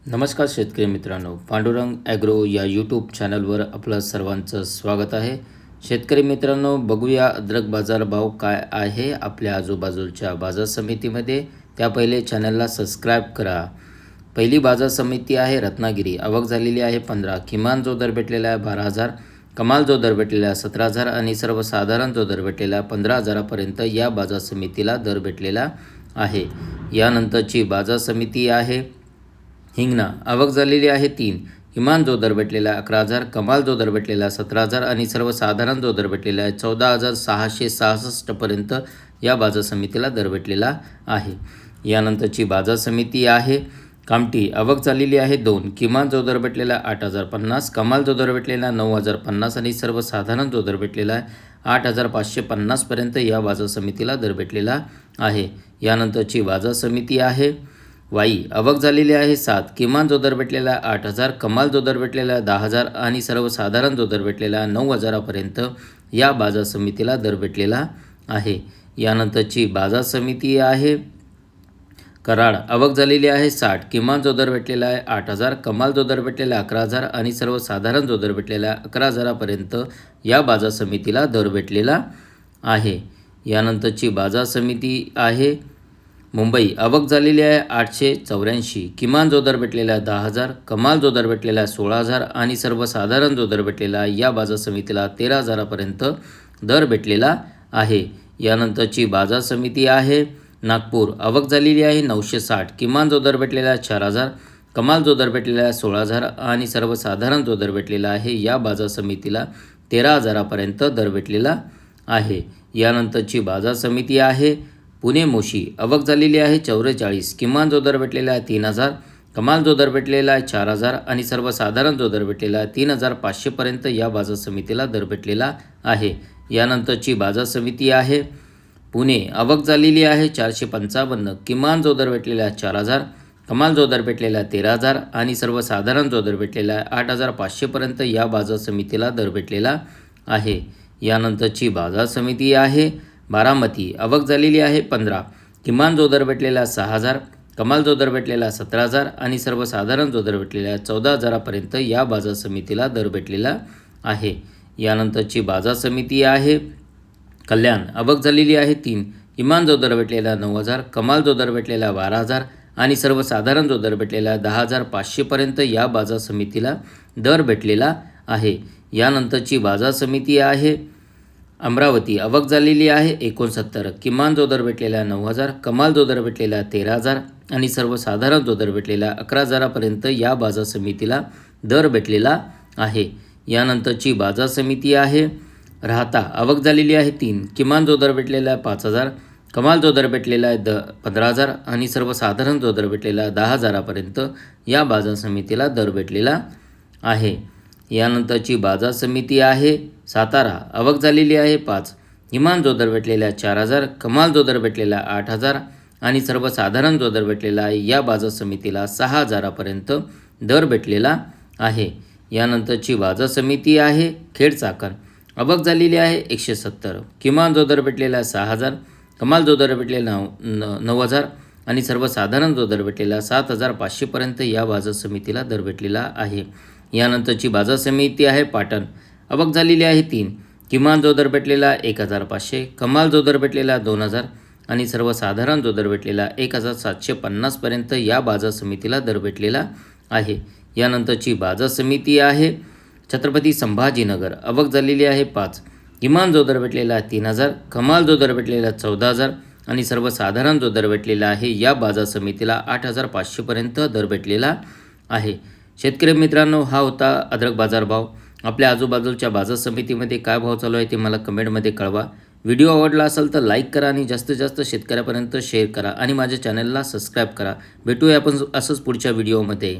नमस्कार शेतकरी मित्रांनो, पांडुरंग ॲग्रो या यूट्यूब चॅनलवर आपलं सर्वांचं स्वागत आहे. शेतकरी मित्रांनो, बघूया अद्रक बाजार भाव काय आहे आपल्या आजूबाजूच्या बाजार समितीमध्ये. त्या पहिले चॅनलला सबस्क्राईब करा. पहिली बाजार समिती आहे रत्नागिरी. आवक झालेली आहे 15. किमान जो दर भेटलेला आहे 12,000, कमाल जो दर भेटलेला आहे 17,000 आणि सर्वसाधारण जो दर भेटलेला आहे 15,000पर्यंत या बाजार समितीला दर भेटलेला आहे. यानंतरची बाजार समिती आहे हिंगणा. आवक झालेली आहे 3. किमान जो दर भेटलेला आहे 11,000, कमाल जो दर भेटलेला आहे 17,000 आणि सर्वसाधारण जो दर भेटलेला आहे 14,666पर्यंत या बाजार समितीला दर भेटलेला आहे. यानंतरची बाजार समिती आहे कामठी. आवक झालेली आहे 2. किमान जो दर भेटलेला आहे 8,050, कमाल जो दर भेटलेला आहे 9,050 आणि सर्वसाधारण जो दर भेटलेला आहे 8,550पर्यंत या बाजार समितीला दर भेटलेला आहे. यानंतरची बाजार समिती आहे वाई. आवक झालेली आहे 7. किमान जो दर भेटलेला आहे 8,000, कमाल जो दर भेटलेला आहे 10,000 आणि सर्वसाधारण जो दर भेटलेला आहे 9,000पर्यंत या बाजार समितीला दर भेटलेला आहे. यानंतरची बाजार समिती आहे कराड. आवक झालेली आहे 60. किमान जो दर भेटलेला आहे 8,000, कमाल जो दर भेटलेला आहे 11,000 आणि सर्वसाधारण जो दर भेटलेला आहे 11,000पर्यंत या बाजार समितीला दर भेटलेला आहे. यानंतरची बाजार समिती आहे मुंबई. आवक झालेली आहे 884. किमान जो दर भेटलेला आहे 10,000, कमाल जो दर भेटलेला आहे 16,000 आणि सर्वसाधारण जो दर भेटलेला आहे या बाजार समितीला 13,000पर्यंत दर भेटलेला आहे. यानंतरची बाजार समिती आहे नागपूर. आवक झालेली आहे 960. किमान जो दर भेटलेला आहे 4,000, कमाल जो दर भेटलेला आहे 16,000 आणि सर्वसाधारण जो दर भेटलेला आहे या बाजार समितीला 13,000पर्यंत दर भेटलेला आहे. यानंतरची बाजार समिती आहे पुणे मोशी. आवक झालेली आहे 44. किमान जो दर भेटलेला आहे 3,000, कमाल जो दर भेटलेला आहे 4,000 आणि सर्वसाधारण जो दर भेटलेला आहे 3,500पर्यंत या बाजार समितीला दर भेटलेला आहे. यानंतरची बाजार समिती आहे पुणे. आवक झालेली आहे 455. किमान जो दर भेटलेला आहे 4,000, कमाल जो दर भेटलेला आहे 13,000 आणि सर्वसाधारण जो दर भेटलेला आहे 8,500पर्यंत या बाजार समितीला दर भेटलेला आहे. यानंतरची बाजार समिती आहे बारामती. आवक झालेली आहे 15. किमान जो दर भेटलेला आहे 6,000, कमाल जो दर भेटलेला आहे 17,000 आणि सर्वसाधारण जो दर भेटलेला आहे 14,000पर्यंत या बाजार समितीला दर भेटलेला आहे. यानंतरची बाजार समिती आहे कल्याण. आवक झालेली आहे 3. किमान जो दर भेटलेला आहे 9,000, कमाल जो दर भेटलेला आहे 12,000 आणि सर्वसाधारण जो दर भेटलेला आहे 10,500पर्यंत या बाजार समितीला दर भेटलेला आहे. यानंतरची बाजार समिती आहे अमरावती. आवक झालेली आहे 69. किमान जो दर भेटलेला आहे 9,000, कमाल जो दर भेटलेला आहे 13,000 आणि सर्वसाधारण जो दर भेटलेला आहे 11,000पर्यंत या बाजार समितीला दर भेटलेला आहे. यानंतरची बाजार समिती आहे राहता. आवक झालेली आहे 3. किमान जो दर भेटलेला आहे 5,000, कमाल जो दर भेटलेला आहे 15,000 आणि सर्वसाधारण जो दर भेटलेला आहे 10,000पर्यंत या बाजार समितीला दर भेटलेला आहे. यानंतरची बाजार समिती आहे सातारा. आवक झालेली आहे 5. किमान जो दर भेटलेला आहे 4,000, कमाल जो दर भेटलेला आहे 8,000 आणि सर्वसाधारण जो दर भेटलेला आहे या बाजार समितीला 6,000पर्यंत दर भेटलेला आहे. यानंतरची बाजार समिती आहे खेड चाकण. आवक झालेली आहे 170. किमान जो दर भेटलेला आहे 6,000, कमाल जो दर भेटलेला 9,000 आणि सर्वसाधारण जो दर भेटलेला 7,500पर्यंत या बाजार समितीला दर भेटलेला आहे. यानंतरची बाजार समिती आहे पाटण. आवक झालेली आहे 3. किमान जो दर भेटलेला 1,500, कमाल जो दर भेटलेला 2,000 आणि सर्वसाधारण जो दर भेटलेला 1,750पर्यंत या बाजार समितीला दर भेटलेला आहे. यानंतरची बाजार समिती आहे छत्रपती संभाजीनगर. आवक झालेली आहे 5. किमान जो दर भेटलेला 3,000, कमाल जो दर भेटलेला 14,000 आणि सर्वसाधारण जो दर भेटलेला आहे या बाजार समितीला 8,500पर्यंत दर भेटलेला आहे. शेतकरी मित्रांनो, हा होता अद्रक बाजार भाव. आपल्या आजूबाजूच्या बाजार समितीमध्ये काय भाव चालू आहे ते मला कमेंटमध्ये कळवा. व्हिडिओ आवडला असेल तर लाईक करा आणि जास्तीत जास्त शेतकऱ्यापर्यंत शेअर करा आणि माझ्या चॅनलला सबस्क्राईब करा. भेटूया आपण असंच पुढच्या व्हिडिओमध्ये.